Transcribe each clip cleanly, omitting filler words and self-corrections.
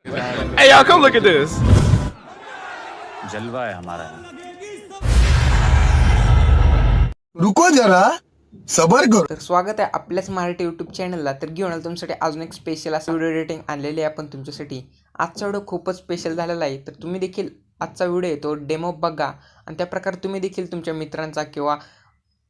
Hey y'all, come look at this. जलवा है हमारा. रुको जरा सबर करो. तर स्वागत आहे आपल्याच मराठी यूट्यूब चॅनलला. तर घेऊन आलो तुमच्यासाठी अजून एक स्पेशल असं व्हिडिओ एडिटिंग आणलेली आहे आपण तुमच्यासाठी. आजचा व्हिडिओ खूपच स्पेशल झालेला आहे. तर तुम्ही देखील आजचा व्हिडिओ आहे तो डेमो बघा आणि त्या प्रकारे तुम्ही देखील तुमच्या मित्रांचा किंवा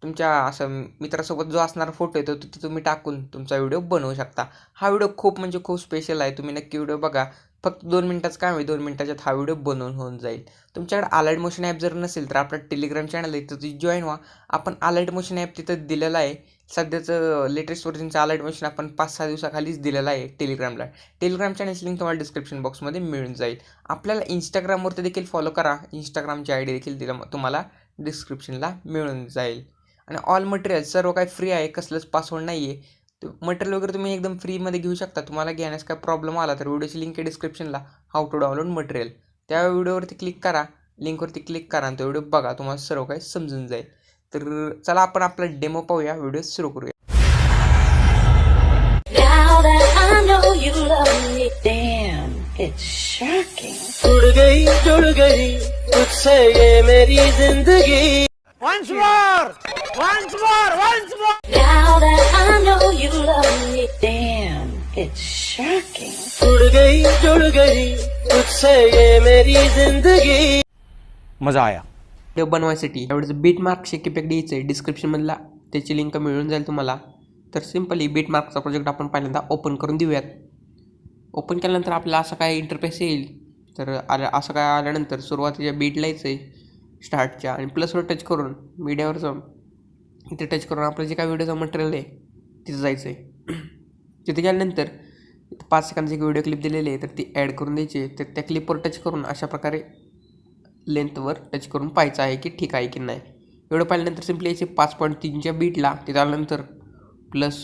तुमच्या असं मित्रासोबत जो असणारा फोटो आहे तो तिथे तुम्ही टाकून तुमचा व्हिडिओ बनवू शकता. हा व्हिडिओ खूप म्हणजे खूप स्पेशल आहे. तुम्ही नक्की व्हिडिओ बघा. फक्त 2 मिनिटाचं काम आहे. 2 मिनिटाच्यात हा व्हिडिओ बनवून होऊन जाईल. तुमच्याकडे अलाइट मोशन ॲप जर नसेल तर आपला टेलिग्राम चॅनल आहे तिथे जॉईन व्हा. आपण अलाइट मोशन ॲप तिथं दिलेलं आहे. सध्याचं लेटेस्ट व्हर्जनचं अलाइट मोशन आपण 5-6 दिवसाखालीच दिलेलं आहे टेलिग्रामला. टेलिग्राम चॅनलची लिंक तुम्हाला डिस्क्रिप्शन बॉक्समध्ये मिळून जाईल. आपल्याला इंस्टाग्रामवरती देखील फॉलो करा. इंस्टाग्रामची आय डी देखील दिला तुम्हाला डिस्क्रिप्शनला मिळून जाईल. आणि ऑल मटेरियल सर्व काही फ्री आहे. कसलंच पासवर्ड नाही आहे. मटेरियल वगैरे तुम्ही एकदम फ्रीमध्ये घेऊ शकता. तुम्हाला घेण्यास काय प्रॉब्लेम आला तर व्हिडिओची लिंक आहे डिस्क्रिप्शनला. हाऊ टू डाउनलोड मटेरियल त्या व्हिडिओवरती क्लिक करा. लिंकवरती क्लिक करा आणि तो व्हिडिओ बघा. तुम्हाला सर्व काही समजून जाईल. तर चला आपण आपला डेमो पाहूया. व्हिडिओ सुरू करूया. Now that I know you love me, damn, it's shocking. जुड़ गई तुझसे ये मेरी जिंदगी. Now that I know you love me, damn, it's shocking. जुड़ गई तुझसे ये मेरी जिंदगी. मजा आया. व्हिडिओ बनवायसाठी एवढंच बीट मार्कचे इफेक्ट द्यायचं आहे. डिस्क्रिप्शनमधला त्याची लिंक मिळून जाईल तुम्हाला. तर सिम्पली बीट मार्कचा प्रोजेक्ट आपण पहिल्यांदा ओपन करून देऊयात. ओपन केल्यानंतर आपल्याला असं काय इंटरफेस येईल. तर असं काय आल्यानंतर सुरुवातीच्या बीट लायचं आहे स्टार्टच्या आणि प्लसवर टच करून मीडियावर जाऊन इथे टच करून आपलं जे काय व्हिडिओचं मटेरियल आहे तिथं जायचं आहे. तिथे गेल्यानंतर 5 सेकंदाची व्हिडिओ क्लिप दिलेली आहे तर ती ॲड करून द्यायची. तर त्या क्लिपवर टच करून अशा प्रकारे लेंथवर टच करून पाहायचं आहे की ठीक आहे की नाही. एवढं पाहिल्यानंतर सिम्पली यायचे 5.3च्या बीटला. तिथं आल्यानंतर प्लस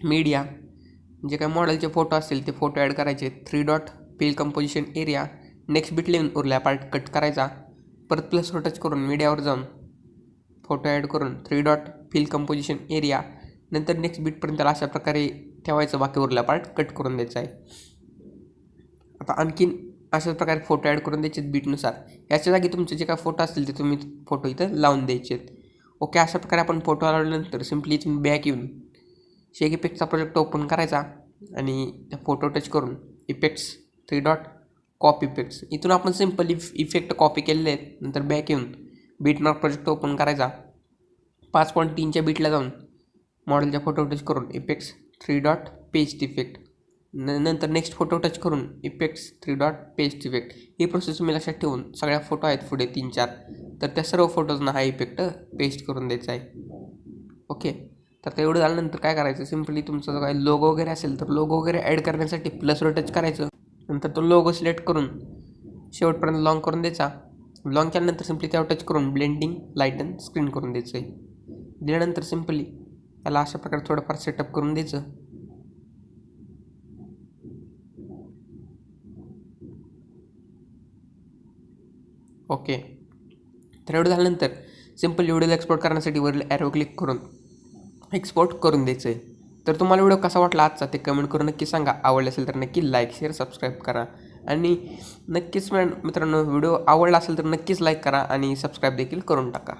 मीडिया जे काय मॉडेलचे फोटो असतील ते फोटो ॲड करायचे. 3 dot fill composition area next beat लिहून उरल्या पार्ट कट करायचा. परत प्लसवर टच करून मीडियावर जाऊन फोटो ॲड करून 3 डॉट फिल कंपोजिशन एरिया नंतर नेक्स्ट बीटपर्यंत त्याला अशा प्रकारे ठेवायचं. बाकी उरल्या पार्ट कट करून द्यायचा आहे. आता आणखीन अशाच प्रकारे फोटो ॲड करून द्यायचे बीटनुसार. याच्या जागी तुमचे जे काय फोटो असतील ते तुम्ही फोटो इथं लावून द्यायचे. ओके, अशा प्रकारे आपण फोटो लावल्यानंतर सिम्पली तुम्ही बॅक येऊन शेक इफेक्टचा प्रोजेक्ट ओपन करायचा आणि त्या फोटो टच करून इफेक्ट्स 3 डॉट कॉपी इफेक्ट्स इथून आपण सिम्पली इफेक्ट कॉपी केलेले आहेत. नंतर बॅक येऊन बीट मार्क प्रोजेक्ट ओपन करायचा. 5.3च्या बीटला जाऊन मॉडेलच्या फोटो टच करून इफेक्ट्स 3 डॉट पेस्ट इफेक्ट नंतर नेक्स्ट फोटो टच करून इफेक्ट्स 3 डॉट पेस्ट इफेक्ट. ही प्रोसेस तुम्ही लक्षात ठेवून सगळ्या फोटो आहेत पुढे 3-4 तर त्या सर्व फोटोजना हा इफेक्ट पेस्ट करून द्यायचा आहे. ओके, तर ते एवढं झाल्यानंतर काय करायचं सिम्पली तुमचा जो काही लोगो वगैरे असेल तर लोगो वगैरे ॲड करण्यासाठी प्लसवर टच करायचं. नंतर तो लोगो सिलेक्ट करून शेवटपर्यंत लॉंग करून द्यायचा. लॉंग केल्यानंतर सिम्पली त्यावर टच करून ब्लेंडिंग लाईटन स्क्रीन करून द्यायचं आहे. दिल्यानंतर सिम्पली त्याला अशा प्रकारे थोडंफार सेटअप करून द्यायचं. ओके, तर एवढं झाल्यानंतर सिम्पल व्हिडिओला एक्सपोर्ट करण्यासाठी वरील ॲरो क्लिक करून एक्सपोर्ट करून द्यायचं आहे. तर तुम्हाला व्हिडिओ कसा वाटला आजचा ते कमेंट करून नक्की सांगा. आवडले असेल तर नक्की लाईक शेअर सबस्क्राईब करा आणि नक्कीच मित्रांनो व्हिडिओ आवडला असेल तर नक्कीच लाईक करा आणि सबस्क्राईब देखील करून टाका.